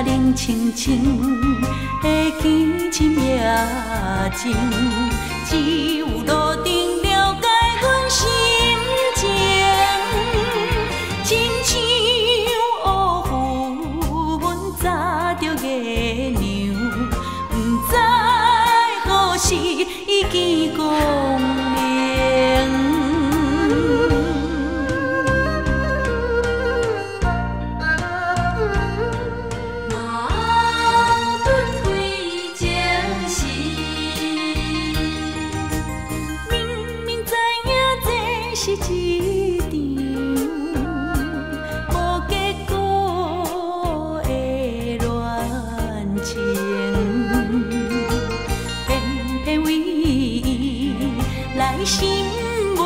啊冷清清的见深夜静，只有路灯了解阮心情，亲像乌云阮早着月亮，不知何时已见光明。 是一场无结果的恋情，偏偏为伊来心袂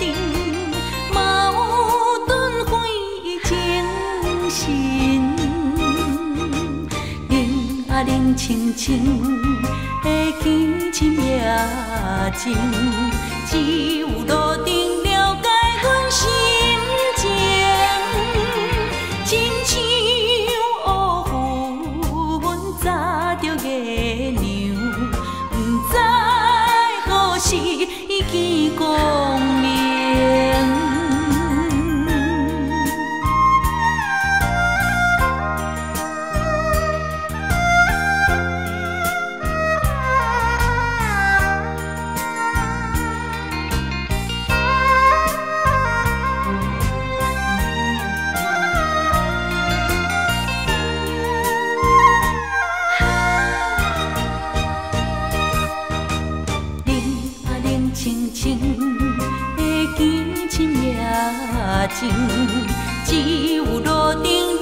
定，矛盾毁情深，冷啊冷清清的见深夜静。 只有路灯了解阮心情，亲像乌云早着月亮，不知何时已见光明。 清清的见深夜静，只有路灯。